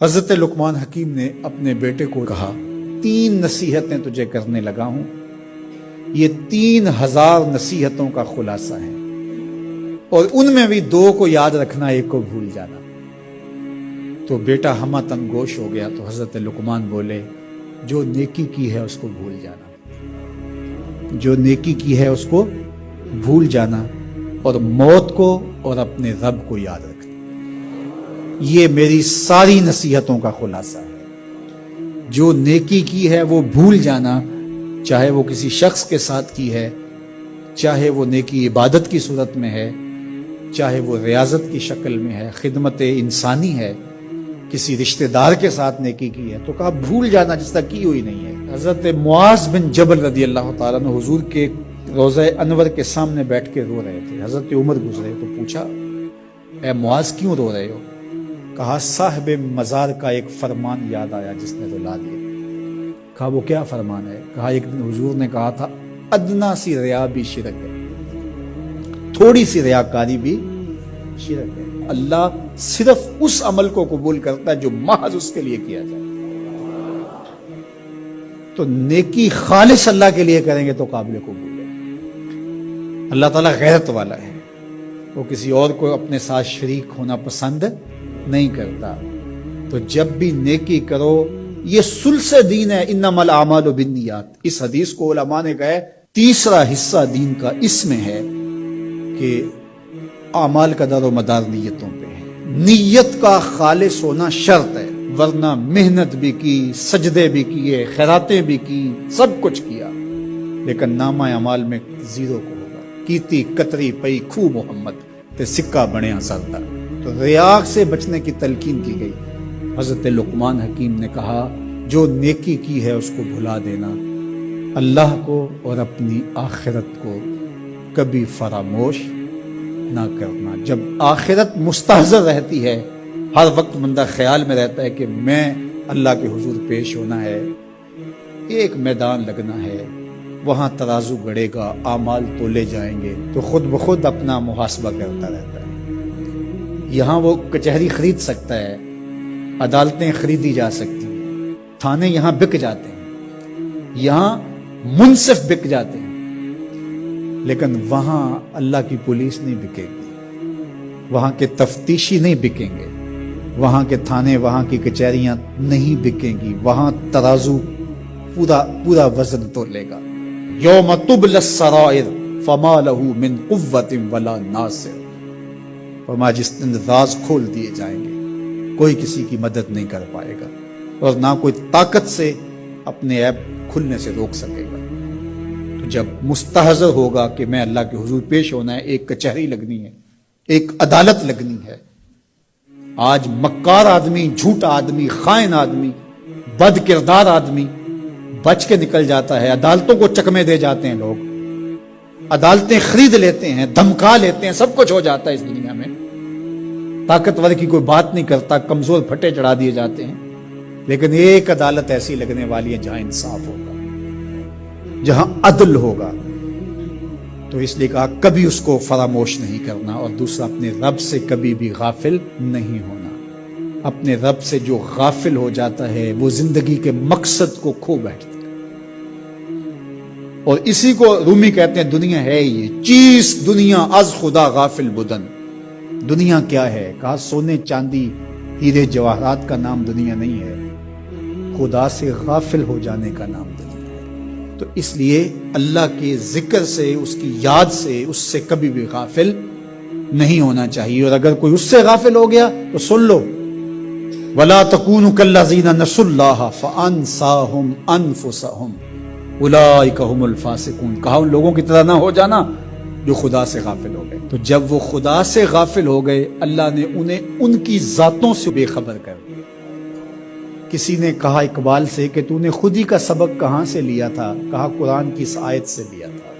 حضرت لقمان حکیم نے اپنے بیٹے کو کہا 3 نصیحتیں تجھے کرنے لگا ہوں، یہ 3000 نصیحتوں کا خلاصہ ہے، اور ان میں بھی 2 کو یاد رکھنا، 1 کو بھول جانا۔ تو بیٹا ہمہ تنگوش ہو گیا، تو حضرت لقمان بولے جو نیکی کی ہے اس کو بھول جانا، جو نیکی کی ہے اس کو بھول جانا، اور موت کو اور اپنے رب کو یاد رکھنا۔ یہ میری ساری نصیحتوں کا خلاصہ ہے۔ جو نیکی کی ہے وہ بھول جانا، چاہے وہ کسی شخص کے ساتھ کی ہے، چاہے وہ نیکی عبادت کی صورت میں ہے، چاہے وہ ریاضت کی شکل میں ہے، خدمت انسانی ہے، کسی رشتہ دار کے ساتھ نیکی کی ہے، تو کہا بھول جانا جس طرح کی ہوئی نہیں ہے۔ حضرت معاذ بن جبل رضی اللہ تعالیٰ عنہ حضور کے روضہ انور کے سامنے بیٹھ کے رو رہے تھے۔ حضرت عمر گزرے تو پوچھا اے معاذ کیوں رو رہے ہو؟ کہا صاحب مزار کا ایک فرمان یاد آیا جس نے رلا دیا۔ کہا وہ کیا فرمان ہے؟ کہا ایک دن حضور نے کہا تھا ادنا سی ریا بھی شرک ہے، تھوڑی سی ریاکاری بھی شرک ہے۔ اللہ صرف اس عمل کو قبول کرتا ہے جو محض اس کے لیے کیا جائے۔ تو نیکی خالص اللہ کے لیے کریں گے تو قابل قبول ہے۔ اللہ تعالیٰ غیرت والا ہے، وہ کسی اور کو اپنے ساتھ شریک ہونا پسند نہیں کرتا۔ تو جب بھی نیکی کرو، یہ ثلث دین ہے، انما الاعمال بالنیات۔ اس حدیث کو علماء نے کہا ہے تیسرا حصہ دین کا اس میں ہے کہ اعمال کا دار و مدار نیتوں پہ ہے۔ نیت کا خالص ہونا شرط ہے، ورنہ محنت بھی کی، سجدے بھی کیے، خیراتیں بھی کی، سب کچھ کیا، لیکن نامہ اعمال میں 0 کو ہوگا۔ کیتی کتری پئی خو محمد تے سکہ بنیا سردا۔ تو ریاء سے بچنے کی تلقین کی گئی۔ حضرت لقمان حکیم نے کہا جو نیکی کی ہے اس کو بھلا دینا، اللہ کو اور اپنی آخرت کو کبھی فراموش نہ کرنا۔ جب آخرت مستحضر رہتی ہے، ہر وقت بندہ خیال میں رہتا ہے کہ میں اللہ کے حضور پیش ہونا ہے، ایک میدان لگنا ہے، وہاں ترازو گڑے گا، اعمال تولے جائیں گے، تو خود بخود اپنا محاسبہ کرتا رہتا ہے۔ یہاں وہ کچہری خرید سکتا ہے، عدالتیں خریدی جا سکتی ہیں، تھانے یہاں بک جاتے ہیں، یہاں منصف بک جاتے ہیں، لیکن وہاں اللہ کی پولیس نہیں بکے گی، وہاں کے تفتیشی نہیں بکیں گے، وہاں کے تھانے، وہاں کی کچہریاں نہیں بکیں گی، وہاں ترازو پورا وزن تولے گا۔ یوم تبلی السرائر فما له من قوت ولا ناصر۔ فرمایا جس دن راز کھول دیے جائیں گے، کوئی کسی کی مدد نہیں کر پائے گا، اور نہ کوئی طاقت سے اپنے عیب کھلنے سے روک سکے گا۔ تو جب مستحضر ہوگا کہ میں اللہ کے حضور پیش ہونا ہے، ایک کچہری لگنی ہے، ایک عدالت لگنی ہے۔ آج مکار آدمی، جھوٹا آدمی، خائن آدمی، بد کردار آدمی بچ کے نکل جاتا ہے، عدالتوں کو چکمے دے جاتے ہیں لوگ، عدالتیں خرید لیتے ہیں، دھمکا لیتے ہیں، سب کچھ ہو جاتا ہے اس دنیا میں۔ طاقتور کی کوئی بات نہیں کرتا، کمزور پھٹے چڑھا دیے جاتے ہیں، لیکن ایک عدالت ایسی لگنے والی ہے جہاں انصاف ہوگا، جہاں عدل ہوگا۔ تو اس لیے کہا کبھی اس کو فراموش نہیں کرنا، اور دوسرا اپنے رب سے کبھی بھی غافل نہیں ہونا۔ اپنے رب سے جو غافل ہو جاتا ہے وہ زندگی کے مقصد کو کھو بیٹھتا ہے۔ اور اسی کو رومی کہتے ہیں دنیا ہے یہ چیز، دنیا از خدا غافل بدن۔ دنیا کیا ہے؟ کہا سونے چاندی ہیرے جواہرات کا نام دنیا نہیں ہے، خدا سے غافل ہو جانے کا نام دنیا ہے۔ تو اس لیے اللہ کے ذکر سے، اس کی یاد سے، اس سے کبھی بھی غافل نہیں ہونا چاہیے۔ اور اگر کوئی اس سے غافل ہو گیا تو سن لو وَلَا تَكُونُوا كَالَّذِينَ نَسُوا اللَّهَ فَأَنسَاهُمْ أَنفُسَهُمْ اولئک هم الفاسقون۔ کہا ان لوگوں کی طرح نہ ہو جانا جو خدا سے غافل ہو گئے۔ تو جب وہ خدا سے غافل ہو گئے، اللہ نے انہیں ان کی ذاتوں سے بے خبر کر دیا۔ کسی نے کہا اقبال سے کہ تو نے خود ہی کا سبق کہاں سے لیا تھا؟ کہا قرآن کی اس آیت سے لیا تھا۔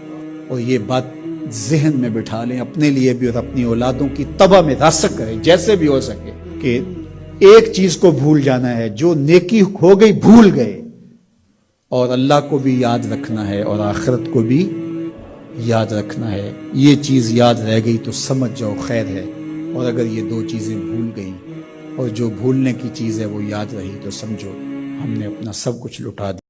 اور یہ بات ذہن میں بٹھا لیں، اپنے لیے بھی اور اپنی اولادوں کی تباہ میں راسخ کریں جیسے بھی ہو سکے، کہ ایک چیز کو بھول جانا ہے، جو نیکی ہو گئی بھول گئے، اور اللہ کو بھی یاد رکھنا ہے اور آخرت کو بھی یاد رکھنا ہے۔ یہ چیز یاد رہ گئی تو سمجھ جاؤ خیر ہے، اور اگر یہ 2 چیزیں بھول گئی اور جو بھولنے کی چیز ہے وہ یاد رہی تو سمجھو ہم نے اپنا سب کچھ لٹا دیا۔